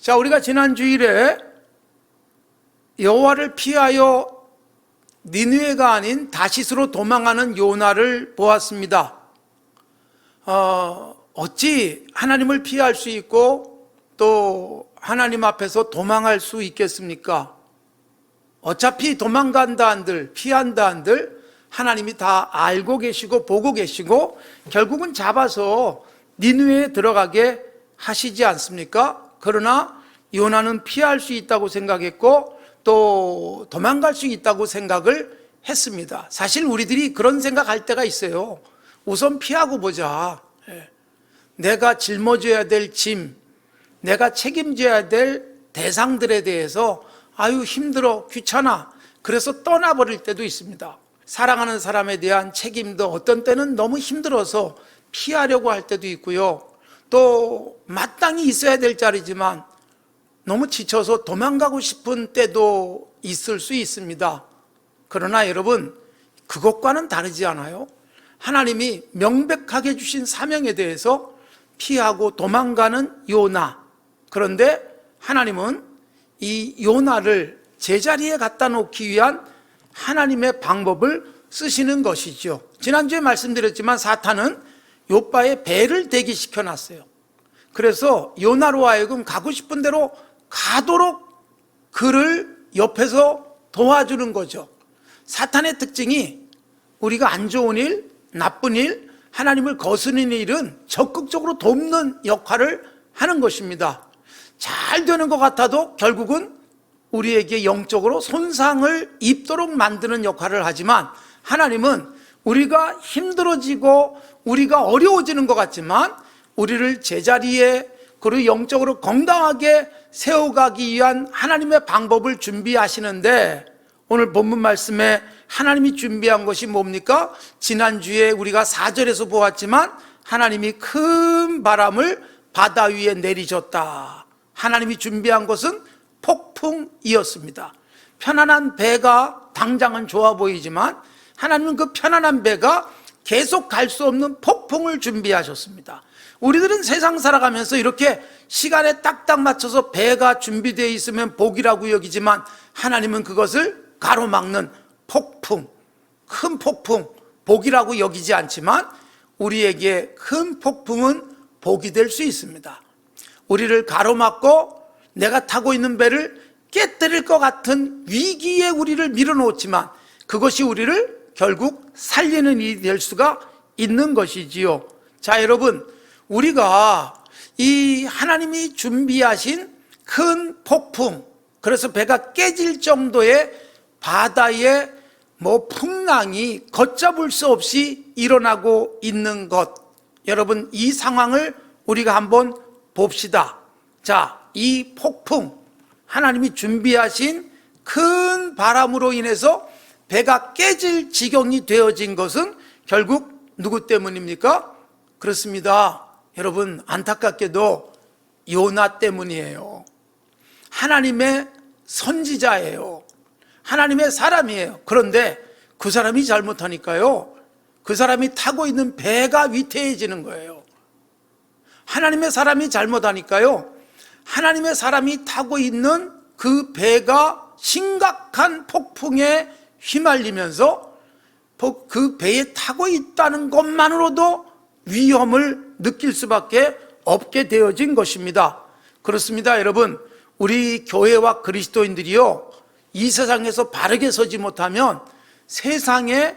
자, 우리가 지난 주일에 여호와를 피하여 니느웨가 아닌 다시스로 도망하는 요나를 보았습니다. 어찌 하나님을 피할 수 있고 또 하나님 앞에서 도망할 수 있겠습니까? 어차피 도망간다 한들 피한다 한들 하나님이 다 알고 계시고 보고 계시고 결국은 잡아서 니느웨에 들어가게 하시지 않습니까? 그러나 요나는 피할 수 있다고 생각했고 또 도망갈 수 있다고 생각을 했습니다. 사실 우리들이 그런 생각할 때가 있어요. 우선 피하고 보자. 내가 짊어져야 될 짐, 내가 책임져야 될 대상들에 대해서 아유 힘들어, 귀찮아, 그래서 떠나버릴 때도 있습니다. 사랑하는 사람에 대한 책임도 어떤 때는 너무 힘들어서 피하려고 할 때도 있고요. 또 마땅히 있어야 될 자리지만 너무 지쳐서 도망가고 싶은 때도 있을 수 있습니다. 그러나 여러분, 그것과는 다르지 않아요? 하나님이 명백하게 주신 사명에 대해서 피하고 도망가는 요나. 그런데 하나님은 이 요나를 제자리에 갖다 놓기 위한 하나님의 방법을 쓰시는 것이죠. 지난주에 말씀드렸지만 사탄은 요바의 배를 대기시켜 놨어요. 그래서 요나로 하여금 가고 싶은 대로 가도록 그를 옆에서 도와주는 거죠. 사탄의 특징이 우리가 안 좋은 일, 나쁜 일, 하나님을 거스르는 일은 적극적으로 돕는 역할을 하는 것입니다. 잘 되는 것 같아도 결국은 우리에게 영적으로 손상을 입도록 만드는 역할을 하지만 하나님은 우리가 힘들어지고 우리가 어려워지는 것 같지만 우리를 제자리에 그리고 영적으로 건강하게 세워가기 위한 하나님의 방법을 준비하시는데 오늘 본문 말씀에 하나님이 준비한 것이 뭡니까? 지난주에 우리가 4절에서 보았지만 하나님이 큰 바람을 바다 위에 내리셨다. 하나님이 준비한 것은 폭풍이었습니다. 편안한 배가 당장은 좋아 보이지만 하나님은 그 편안한 배가 계속 갈 수 없는 폭풍을 준비하셨습니다. 우리들은 세상 살아가면서 이렇게 시간에 딱딱 맞춰서 배가 준비되어 있으면 복이라고 여기지만 하나님은 그것을 가로막는 폭풍, 큰 폭풍, 복이라고 여기지 않지만 우리에게 큰 폭풍은 복이 될 수 있습니다. 우리를 가로막고 내가 타고 있는 배를 깨뜨릴 것 같은 위기에 우리를 밀어놓지만 그것이 우리를 결국 살리는 일이 될 수가 있는 것이지요. 자, 여러분, 우리가 이 하나님이 준비하신 큰 폭풍, 그래서 배가 깨질 정도의 바다의 풍랑이 걷잡을 수 없이 일어나고 있는 것, 여러분 이 상황을 우리가 한번 봅시다. 자, 이 폭풍, 하나님이 준비하신 큰 바람으로 인해서 배가 깨질 지경이 되어진 것은 결국 누구 때문입니까? 그렇습니다. 여러분, 안타깝게도 요나 때문이에요. 하나님의 선지자예요. 하나님의 사람이에요. 그런데 그 사람이 잘못하니까요, 그 사람이 타고 있는 배가 위태해지는 거예요. 하나님의 사람이 잘못하니까요, 하나님의 사람이 타고 있는 그 배가 심각한 폭풍에 휘말리면서 그 배에 타고 있다는 것만으로도 위험을 느낄 수밖에 없게 되어진 것입니다. 그렇습니다, 여러분. 우리 교회와 그리스도인들이요, 이 세상에서 바르게 서지 못하면 세상에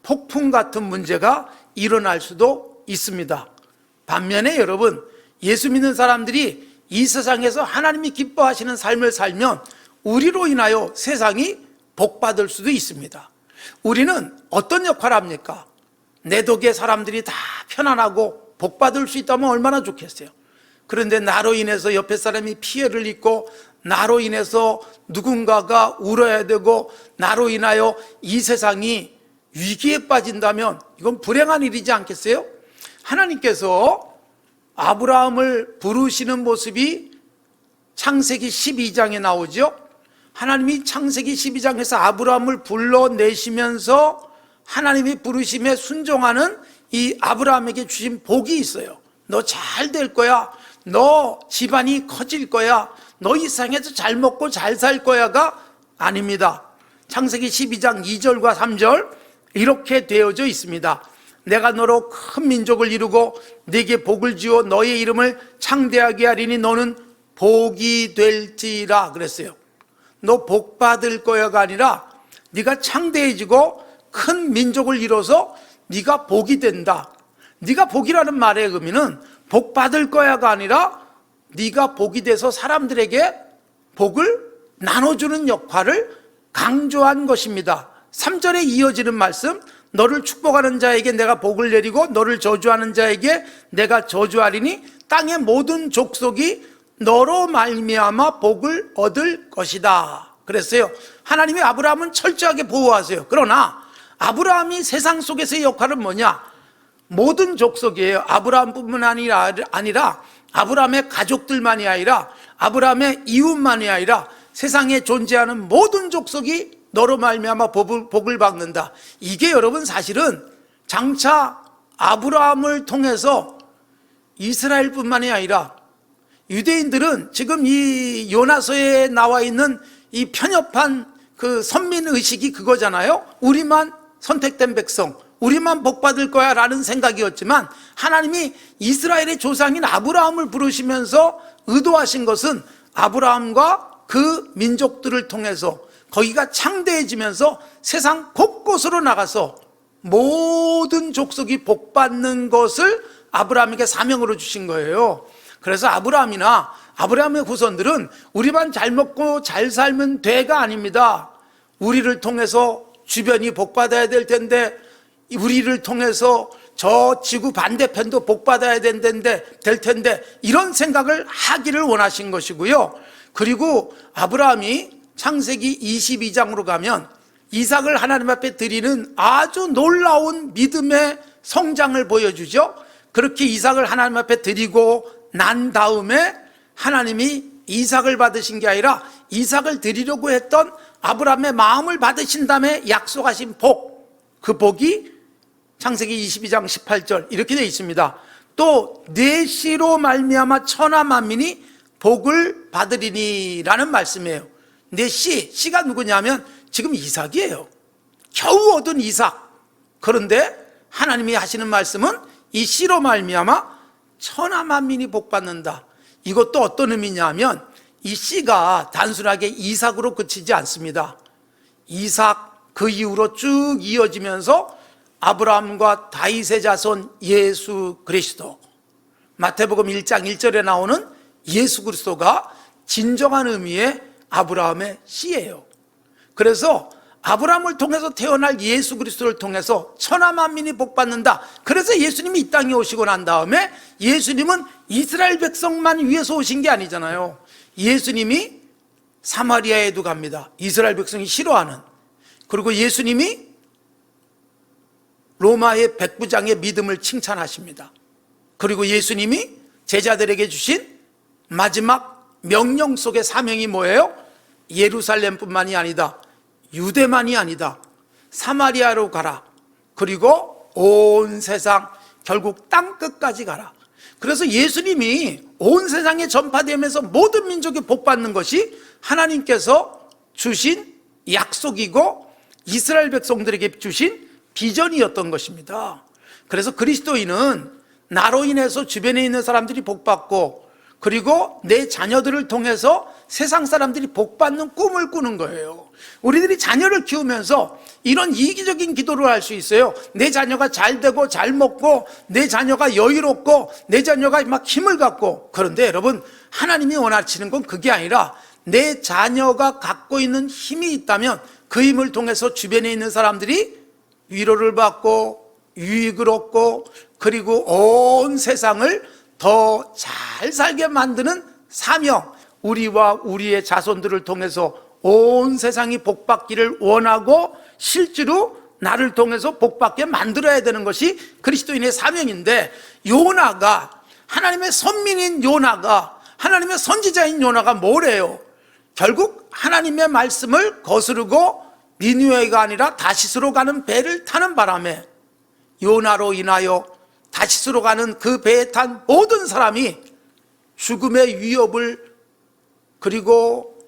폭풍 같은 문제가 일어날 수도 있습니다. 반면에 여러분, 예수 믿는 사람들이 이 세상에서 하나님이 기뻐하시는 삶을 살면 우리로 인하여 세상이 복받을 수도 있습니다. 우리는 어떤 역할을 합니까? 내 덕에 사람들이 다 편안하고 복받을 수 있다면 얼마나 좋겠어요. 그런데 나로 인해서 옆에 사람이 피해를 입고 나로 인해서 누군가가 울어야 되고 나로 인하여 이 세상이 위기에 빠진다면 이건 불행한 일이지 않겠어요? 하나님께서 아브라함을 부르시는 모습이 창세기 12장에 나오죠. 하나님이 창세기 12장에서 아브라함을 불러내시면서 하나님이 부르심에 순종하는 이 아브라함에게 주신 복이 있어요. 너 잘 될 거야. 너 집안이 커질 거야, 너 이 세상에서 잘 먹고 잘 살 거야가 아닙니다. 창세기 12장 2절과 3절 이렇게 되어져 있습니다. 내가 너로 큰 민족을 이루고 네게 복을 주어 너의 이름을 창대하게 하리니 너는 복이 될지라 그랬어요. 너 복 받을 거야가 아니라 네가 창대해지고 큰 민족을 이뤄서 네가 복이 된다. 네가 복이라는 말의 의미는 복 받을 거야가 아니라 네가 복이 돼서 사람들에게 복을 나눠주는 역할을 강조한 것입니다. 3절에 이어지는 말씀, 너를 축복하는 자에게 내가 복을 내리고 너를 저주하는 자에게 내가 저주하리니 땅의 모든 족속이 너로 말미암아 복을 얻을 것이다 그랬어요. 하나님이 아브라함은 철저하게 보호하세요. 그러나 아브라함이 세상 속에서의 역할은 뭐냐? 모든 족속이에요. 아브라함뿐만 아니라 아브라함의 가족들만이 아니라 아브라함의 이웃만이 아니라 세상에 존재하는 모든 족속이 너로 말미암아 복을 받는다. 이게 여러분 사실은 장차 아브라함을 통해서 이스라엘뿐만이 아니라 유대인들은 지금 이 요나서에 나와 있는 이 편협한 그 선민의식이 그거잖아요. 우리만 선택된 백성, 우리만 복받을 거야 라는 생각이었지만 하나님이 이스라엘의 조상인 아브라함을 부르시면서 의도하신 것은 아브라함과 그 민족들을 통해서 거기가 창대해지면서 세상 곳곳으로 나가서 모든 족속이 복받는 것을 아브라함에게 사명으로 주신 거예요. 그래서 아브라함이나 아브라함의 후손들은 우리만 잘 먹고 잘 살면 돼가 아닙니다. 우리를 통해서 주변이 복받아야 될 텐데, 우리를 통해서 저 지구 반대편도 복받아야 될 텐데 이런 생각을 하기를 원하신 것이고요. 그리고 아브라함이 창세기 22장으로 가면 이삭을 하나님 앞에 드리는 아주 놀라운 믿음의 성장을 보여주죠. 그렇게 이삭을 하나님 앞에 드리고 난 다음에 하나님이 이삭을 받으신 게 아니라 이삭을 드리려고 했던 아브라함의 마음을 받으신 다음에 약속하신 복, 그 복이 창세기 22장 18절 이렇게 되어 있습니다. 또 내 씨로 말미암아 천하 만민이 복을 받으리니라는 말씀이에요. 내 씨가 누구냐면 지금 이삭이에요. 겨우 얻은 이삭. 그런데 하나님이 하시는 말씀은 이 씨로 말미암아 천하 만민이 복받는다. 이것도 어떤 의미냐면 이 씨가 단순하게 이삭으로 그치지 않습니다. 이삭 그 이후로 쭉 이어지면서 아브라함과 다윗의 자손 예수 그리스도, 마태복음 1장 1절에 나오는 예수 그리스도가 진정한 의미의 아브라함의 씨예요. 그래서 아브라함을 통해서 태어날 예수 그리스도를 통해서 천하 만민이 복받는다. 그래서 예수님이 이 땅에 오시고 난 다음에 예수님은 이스라엘 백성만 위해서 오신 게 아니잖아요. 예수님이 사마리아에도 갑니다. 이스라엘 백성이 싫어하는. 그리고 예수님이 로마의 백부장의 믿음을 칭찬하십니다. 그리고 예수님이 제자들에게 주신 마지막 명령 속의 사명이 뭐예요? 예루살렘뿐만이 아니다, 유대만이 아니다, 사마리아로 가라. 그리고 온 세상, 결국 땅끝까지 가라. 그래서 예수님이 온 세상에 전파되면서 모든 민족이 복받는 것이 하나님께서 주신 약속이고 이스라엘 백성들에게 주신 비전이었던 것입니다. 그래서 그리스도인은 나로 인해서 주변에 있는 사람들이 복받고, 그리고 내 자녀들을 통해서 세상 사람들이 복받는 꿈을 꾸는 거예요. 우리들이 자녀를 키우면서 이런 이기적인 기도를 할 수 있어요. 내 자녀가 잘 되고 잘 먹고, 내 자녀가 여유롭고, 내 자녀가 막 힘을 갖고. 그런데 여러분, 하나님이 원하시는 건 그게 아니라 내 자녀가 갖고 있는 힘이 있다면 그 힘을 통해서 주변에 있는 사람들이 위로를 받고 유익을 얻고, 그리고 온 세상을 더 잘 살게 만드는 사명, 우리와 우리의 자손들을 통해서 온 세상이 복받기를 원하고 실제로 나를 통해서 복받게 만들어야 되는 것이 그리스도인의 사명인데, 요나가, 하나님의 선민인 요나가, 하나님의 선지자인 요나가 뭐래요? 결국 하나님의 말씀을 거스르고 니느웨가 아니라 다시스로 가는 배를 타는 바람에 요나로 인하여 다시스로 가는 그 배에 탄 모든 사람이 죽음의 위협을, 그리고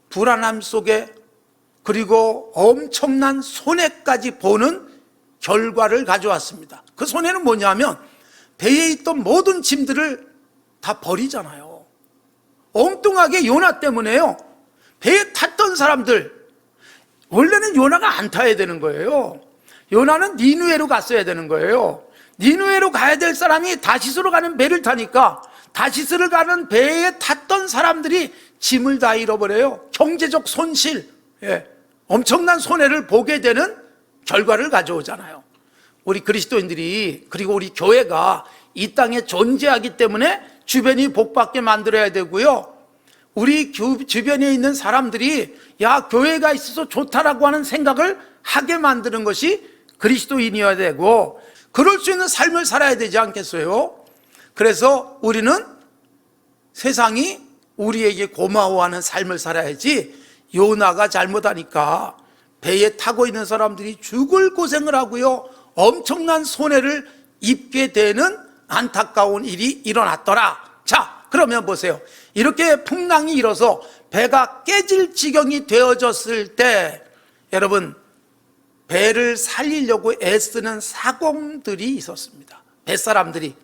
불안함 속에, 그리고 엄청난 손해까지 보는 결과를 가져왔습니다. 그 손해는 뭐냐면 배에 있던 모든 짐들을 다 버리잖아요. 엉뚱하게 요나 때문에요. 배에 탔던 사람들, 원래는 요나가 안 타야 되는 거예요. 요나는 니느웨로 갔어야 되는 거예요. 니느웨로 가야 될 사람이 다시스로 가는 배를 타니까 다시스를 가는 배에 탔던 사람들이 짐을 다 잃어버려요. 경제적 손실, 엄청난 손해를 보게 되는 결과를 가져오잖아요. 우리 그리스도인들이, 그리고 우리 교회가 이 땅에 존재하기 때문에 주변이 복받게 만들어야 되고요, 우리 주변에 있는 사람들이 야, 교회가 있어서 좋다라고 하는 생각을 하게 만드는 것이 그리스도인이어야 되고, 그럴 수 있는 삶을 살아야 되지 않겠어요? 그래서 우리는 세상이 우리에게 고마워하는 삶을 살아야지, 요나가 잘못하니까 배에 타고 있는 사람들이 죽을 고생을 하고요, 엄청난 손해를 입게 되는 안타까운 일이 일어났더라. 자, 그러면 보세요. 이렇게 풍랑이 일어서 배가 깨질 지경이 되어졌을 때, 여러분, 배를 살리려고 애쓰는 사공들이 있었습니다. 뱃사람들이.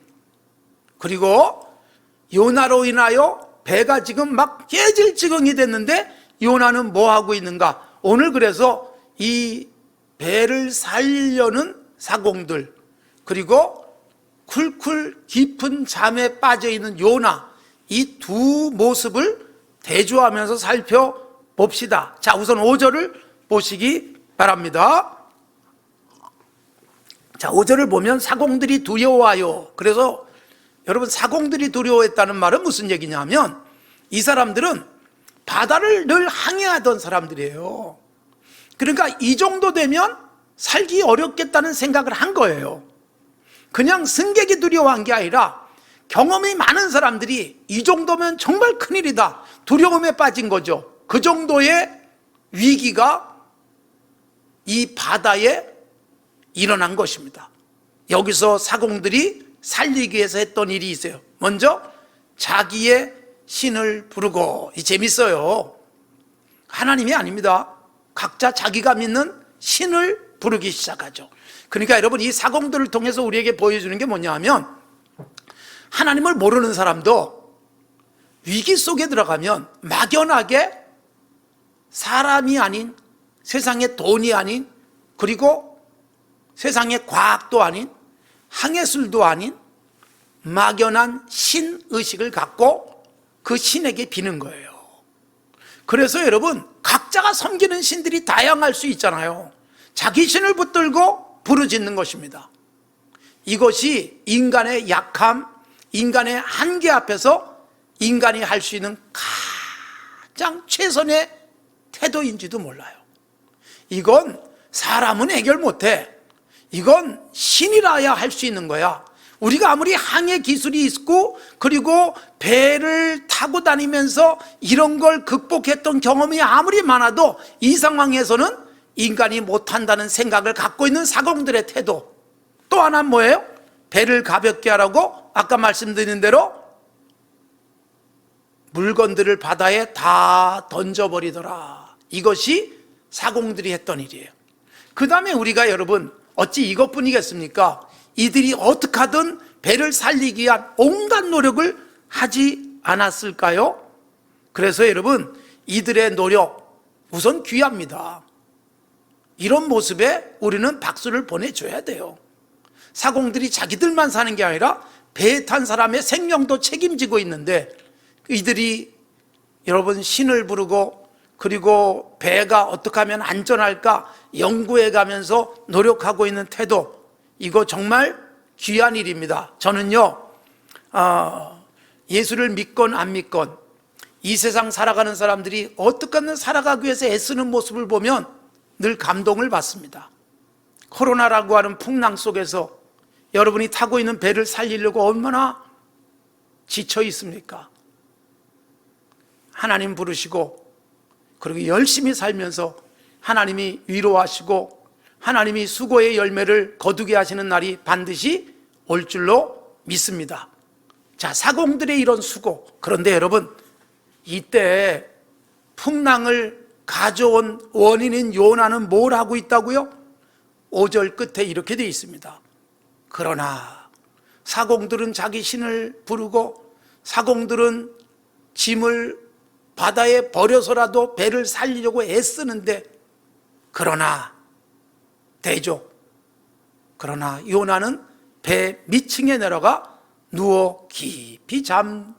그리고 요나로 인하여 배가 지금 막 깨질 지경이 됐는데 요나는 뭐 하고 있는가? 오늘 그래서 이 배를 살리려는 사공들, 그리고 쿨쿨 깊은 잠에 빠져 있는 요나, 이 두 모습을 대조하면서 살펴봅시다. 자, 우선 5절을 보시기 바랍니다. 자, 5절을 보면 사공들이 두려워하여. 그래서 여러분, 사공들이 두려워했다는 말은 무슨 얘기냐면 이 사람들은 바다를 늘 항해하던 사람들이에요. 그러니까 이 정도 되면 살기 어렵겠다는 생각을 한 거예요. 그냥 승객이 두려워한 게 아니라 경험이 많은 사람들이 이 정도면 정말 큰일이다, 두려움에 빠진 거죠. 그 정도의 위기가 이 바다에 일어난 것입니다. 여기서 사공들이 살리기 위해서 했던 일이 있어요. 먼저 자기의 신을 부르고. 이 재밌어요. 하나님이 아닙니다. 각자 자기가 믿는 신을 부르기 시작하죠. 그러니까 여러분, 이 사공들을 통해서 우리에게 보여주는 게 뭐냐 하면, 하나님을 모르는 사람도 위기 속에 들어가면 막연하게 사람이 아닌, 세상의 돈이 아닌, 그리고 세상의 과학도 아닌, 항해술도 아닌 막연한 신의식을 갖고 그 신에게 비는 거예요. 그래서 여러분, 각자가 섬기는 신들이 다양할 수 있잖아요. 자기 신을 붙들고 부르짖는 것입니다. 이것이 인간의 약함, 인간의 한계 앞에서 인간이 할 수 있는 가장 최선의 태도인지도 몰라요. 이건 사람은 해결 못해. 이건 신이라야 할 수 있는 거야. 우리가 아무리 항해 기술이 있고, 그리고 배를 타고 다니면서 이런 걸 극복했던 경험이 아무리 많아도 이 상황에서는 인간이 못한다는 생각을 갖고 있는 사공들의 태도. 또 하나는 뭐예요? 배를 가볍게 하라고 아까 말씀드린 대로 물건들을 바다에 다 던져버리더라. 이것이 사공들이 했던 일이에요. 그 다음에 우리가, 여러분, 어찌 이것뿐이겠습니까? 이들이 어떻게 하든 배를 살리기 위한 온갖 노력을 하지 않았을까요? 그래서 여러분, 이들의 노력 우선 귀합니다. 이런 모습에 우리는 박수를 보내줘야 돼요. 사공들이 자기들만 사는 게 아니라 배에 탄 사람의 생명도 책임지고 있는데, 이들이 여러분 신을 부르고, 그리고 배가 어떻게 하면 안전할까 연구해 가면서 노력하고 있는 태도, 이거 정말 귀한 일입니다. 저는요, 예수를 믿건 안 믿건 이 세상 살아가는 사람들이 어떻게든 살아가기 위해서 애쓰는 모습을 보면 늘 감동을 받습니다. 코로나라고 하는 풍랑 속에서 여러분이 타고 있는 배를 살리려고 얼마나 지쳐 있습니까? 하나님 부르시고, 그리고 열심히 살면서 하나님이 위로하시고 하나님이 수고의 열매를 거두게 하시는 날이 반드시 올 줄로 믿습니다. 자, 사공들의 이런 수고. 그런데 여러분, 이때 풍랑을 가져온 원인인 요나는 뭘 하고 있다고요? 5절 끝에 이렇게 되어 있습니다. 그러나 사공들은 자기 신을 부르고 사공들은 짐을 바다에 버려서라도 배를 살리려고 애쓰는데, 그러나 요나는 배 밑층에 내려가 누워 깊이 잠자고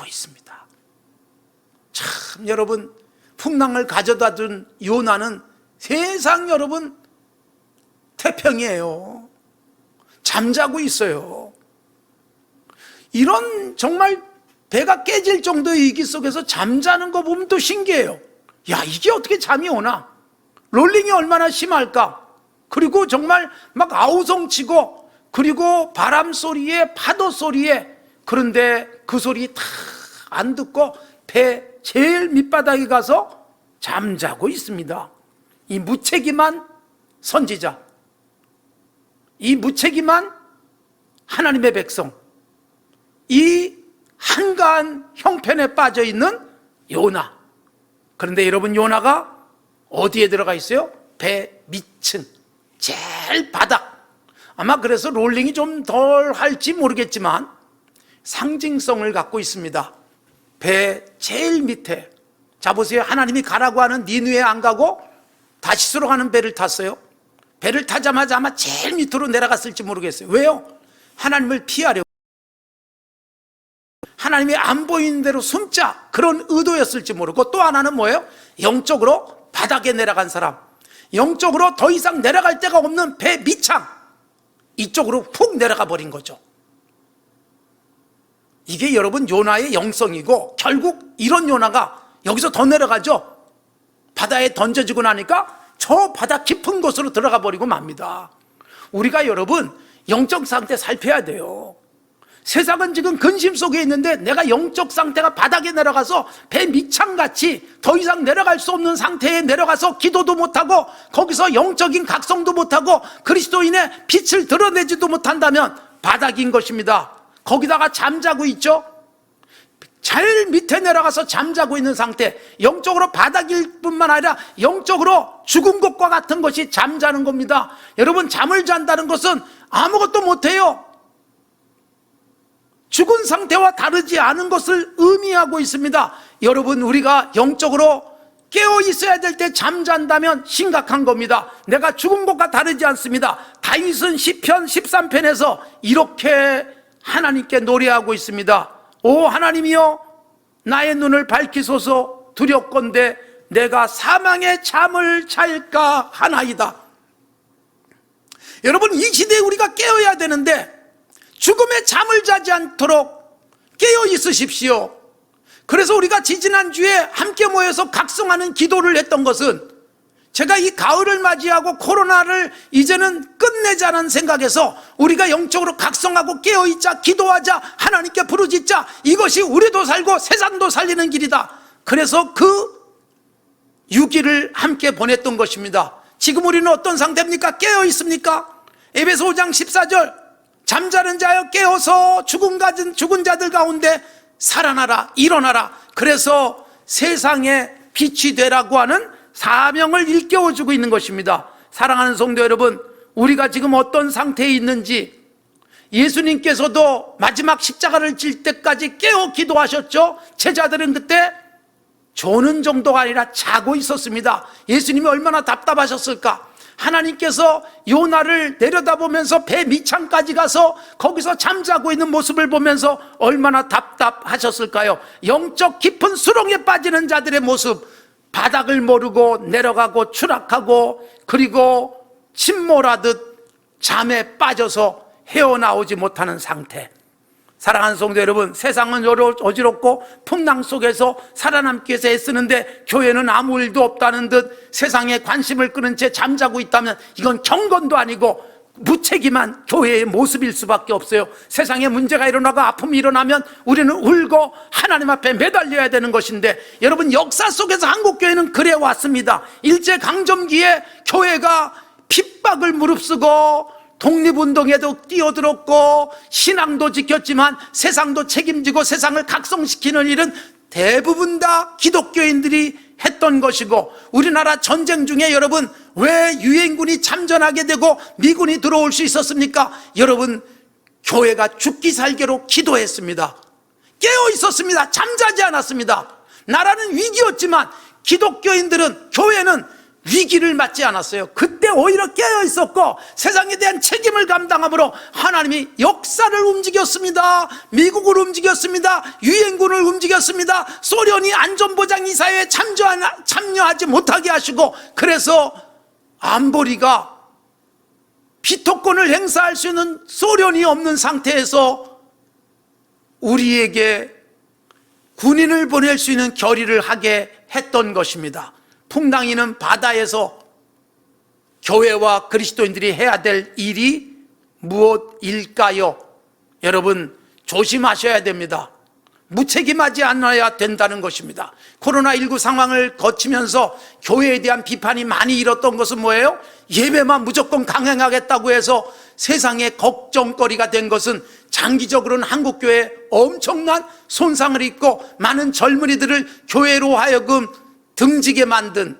있습니다. 참, 여러분, 풍랑을 가져다 준 요나는 세상 여러분 태평이에요. 잠자고 있어요. 이런 정말 배가 깨질 정도의 위기 속에서 잠자는 거 보면 또 신기해요. 야, 이게 어떻게 잠이 오나? 롤링이 얼마나 심할까? 그리고 정말 막 아우성치고, 그리고 바람 소리에 파도 소리에, 그런데 그 소리 다 안 듣고 배 제일 밑바닥에 가서 잠자고 있습니다. 이 무책임한 선지자, 이 무책임한 하나님의 백성, 이 한가한 형편에 빠져 있는 요나. 그런데 여러분, 요나가 어디에 들어가 있어요? 배 밑층, 제일 바닥. 아마 그래서 롤링이 좀 덜 할지 모르겠지만 상징성을 갖고 있습니다. 배 제일 밑에. 자, 보세요. 하나님이 가라고 하는 니느웨 안 가고 다시스로 가는 배를 탔어요. 배를 타자마자 아마 제일 밑으로 내려갔을지 모르겠어요. 왜요? 하나님을 피하려고, 하나님이 안 보이는 대로 숨자, 그런 의도였을지 모르고, 또 하나는 뭐예요? 영적으로 바닥에 내려간 사람, 영적으로 더 이상 내려갈 데가 없는 배 밑창, 이쪽으로 훅 내려가 버린 거죠. 이게 여러분 요나의 영성이고, 결국 이런 요나가 여기서 더 내려가죠. 바다에 던져지고 나니까 저 바다 깊은 곳으로 들어가 버리고 맙니다. 우리가 여러분 영적 상태 살펴야 돼요. 세상은 지금 근심 속에 있는데 내가 영적 상태가 바닥에 내려가서 배 밑창같이 더 이상 내려갈 수 없는 상태에 내려가서 기도도 못하고 거기서 영적인 각성도 못하고 그리스도인의 빛을 드러내지도 못한다면 바닥인 것입니다. 거기다가 잠자고 있죠. 제일 밑에 내려가서 잠자고 있는 상태, 영적으로 바닥일 뿐만 아니라 영적으로 죽은 것과 같은 것이 잠자는 겁니다. 여러분, 잠을 잔다는 것은 아무것도 못해요. 죽은 상태와 다르지 않은 것을 의미하고 있습니다. 여러분, 우리가 영적으로 깨어 있어야 될 때 잠잔다면 심각한 겁니다. 내가 죽은 것과 다르지 않습니다. 다윗은 시편 13편에서 이렇게 하나님께 노래하고 있습니다. 오 하나님이여, 나의 눈을 밝히소서. 두렵건대 내가 사망의 잠을 잘까 하나이다. 여러분, 이 시대에 우리가 깨어야 되는데 죽음의 잠을 자지 않도록 깨어 있으십시오. 그래서 우리가 지지난주에 함께 모여서 각성하는 기도를 했던 것은, 제가 이 가을을 맞이하고 코로나를 이제는 끝내자는 생각에서 우리가 영적으로 각성하고 깨어있자, 기도하자, 하나님께 부르짖자, 이것이 우리도 살고 세상도 살리는 길이다. 그래서 그 6일을 함께 보냈던 것입니다. 지금 우리는 어떤 상태입니까? 깨어 있습니까? 에베소 5장 14절, 잠자는 자여 깨어서 죽은 자들 가운데 살아나라, 일어나라. 그래서 세상에 빛이 되라고 하는 사명을 일깨워주고 있는 것입니다. 사랑하는 성도 여러분, 우리가 지금 어떤 상태에 있는지, 예수님께서도 마지막 십자가를 질 때까지 깨어 기도하셨죠. 제자들은 그때 조는 정도가 아니라 자고 있었습니다. 예수님이 얼마나 답답하셨을까. 하나님께서 요나를 내려다보면서 배 밑창까지 가서 거기서 잠자고 있는 모습을 보면서 얼마나 답답하셨을까요? 영적 깊은 수렁에 빠지는 자들의 모습, 바닥을 모르고 내려가고 추락하고, 그리고 침몰하듯 잠에 빠져서 헤어나오지 못하는 상태. 사랑하는 성도 여러분, 세상은 어지럽고 풍랑 속에서 살아남기 위해서 애쓰는데 교회는 아무 일도 없다는 듯 세상에 관심을 끄는 채 잠자고 있다면 이건 경건도 아니고 무책임한 교회의 모습일 수밖에 없어요. 세상에 문제가 일어나고 아픔이 일어나면 우리는 울고 하나님 앞에 매달려야 되는 것인데, 여러분, 역사 속에서 한국교회는 그래 왔습니다. 일제강점기에 교회가 핍박을 무릅쓰고 독립운동에도 뛰어들었고 신앙도 지켰지만 세상도 책임지고 세상을 각성시키는 일은 대부분 다 기독교인들이 했던 것이고, 우리나라 전쟁 중에 여러분 왜 유엔군이 참전하게 되고 미군이 들어올 수 있었습니까? 여러분, 교회가 죽기 살기로 기도했습니다. 깨어 있었습니다. 잠자지 않았습니다. 나라는 위기였지만 기독교인들은, 교회는 위기를 맞지 않았어요. 그때 오히려 깨어 있었고 세상에 대한 책임을 감당함으로 하나님이 역사를 움직였습니다. 미국을 움직였습니다. 유엔군을 움직였습니다. 소련이 안전보장 이사회에 참여하지 못하게 하시고, 그래서 안보리가 비토권을 행사할 수 있는 소련이 없는 상태에서 우리에게 군인을 보낼 수 있는 결의를 하게 했던 것입니다. 풍랑이는 바다에서 교회와 그리스도인들이 해야 될 일이 무엇일까요? 여러분, 조심하셔야 됩니다. 무책임하지 않아야 된다는 것입니다. 코로나19 상황을 거치면서 교회에 대한 비판이 많이 일었던 것은 뭐예요? 예배만 무조건 강행하겠다고 해서 세상에 걱정거리가 된 것은 장기적으로는 한국교회에 엄청난 손상을 입고 많은 젊은이들을 교회로 하여금 등지게 만든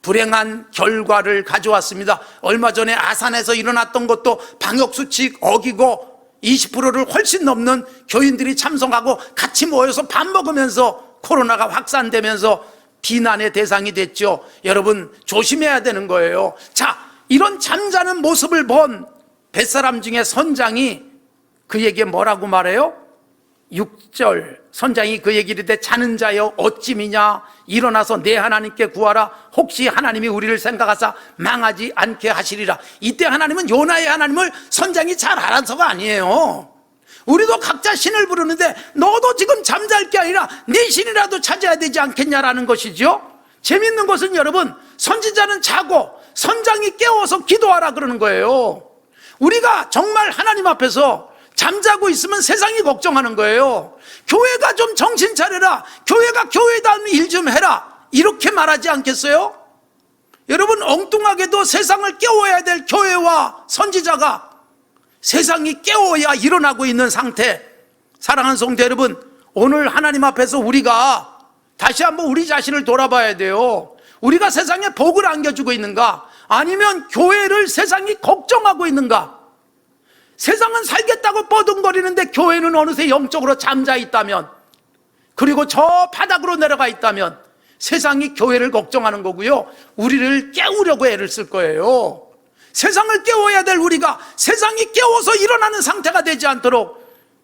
불행한 결과를 가져왔습니다. 얼마 전에 아산에서 일어났던 것도 방역수칙 어기고 20%를 훨씬 넘는 교인들이 참석하고 같이 모여서 밥 먹으면서 코로나가 확산되면서 비난의 대상이 됐죠. 여러분, 조심해야 되는 거예요. 자, 이런 잠자는 모습을 본 뱃사람 중에 선장이 그에게 뭐라고 말해요? 6절 선장이 그에게 이르되 자는 자여 어찌 미냐, 일어나서 내 하나님께 구하라. 혹시 하나님이 우리를 생각하사 망하지 않게 하시리라. 이때 하나님은 요나의 하나님을 선장이 잘 알아서가 아니에요. 우리도 각자 신을 부르는데 너도 지금 잠잘 게 아니라 네 신이라도 찾아야 되지 않겠냐라는 것이죠. 재밌는 것은 여러분, 선지자는 자고 선장이 깨워서 기도하라 그러는 거예요. 우리가 정말 하나님 앞에서 잠자고 있으면 세상이 걱정하는 거예요. 교회가 좀 정신 차려라, 교회가 교회다운 일 좀 해라, 이렇게 말하지 않겠어요? 여러분, 엉뚱하게도 세상을 깨워야 될 교회와 선지자가 세상이 깨워야 일어나고 있는 상태. 사랑하는 성도 여러분, 오늘 하나님 앞에서 우리가 다시 한번 우리 자신을 돌아봐야 돼요. 우리가 세상에 복을 안겨주고 있는가, 아니면 교회를 세상이 걱정하고 있는가? 세상은 살겠다고 뻐둥거리는데 교회는 어느새 영적으로 잠자 있다면, 그리고 저 바닥으로 내려가 있다면 세상이 교회를 걱정하는 거고요, 우리를 깨우려고 애를 쓸 거예요. 세상을 깨워야 될 우리가 세상이 깨워서 일어나는 상태가 되지 않도록,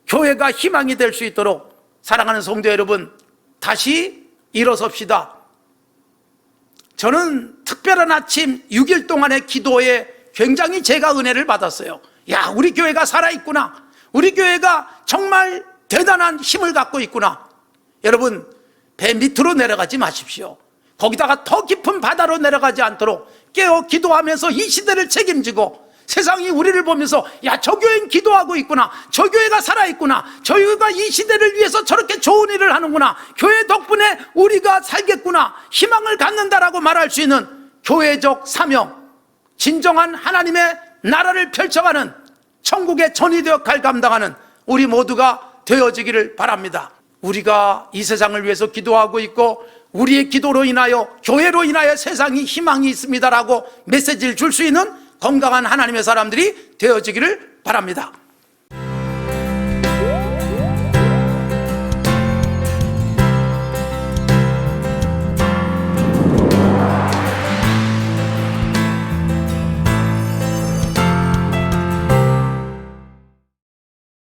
교회가 희망이 될 수 있도록, 사랑하는 성도 여러분, 다시 일어섭시다. 저는 특별한 아침 6일 동안의 기도에 굉장히 제가 은혜를 받았어요. 야, 우리 교회가 살아있구나, 우리 교회가 정말 대단한 힘을 갖고 있구나. 여러분, 배 밑으로 내려가지 마십시오. 거기다가 더 깊은 바다로 내려가지 않도록 깨어 기도하면서 이 시대를 책임지고, 세상이 우리를 보면서 야, 저 교회는 기도하고 있구나, 저 교회가 살아있구나, 저 교회가 이 시대를 위해서 저렇게 좋은 일을 하는구나, 교회 덕분에 우리가 살겠구나, 희망을 갖는다라고 말할 수 있는 교회적 사명, 진정한 하나님의 나라를 펼쳐가는 천국의 전이대 역할 감당하는 우리 모두가 되어지기를 바랍니다. 우리가 이 세상을 위해서 기도하고 있고, 우리의 기도로 인하여, 교회로 인하여 세상이 희망이 있습니다라고 메시지를 줄 수 있는 건강한 하나님의 사람들이 되어지기를 바랍니다.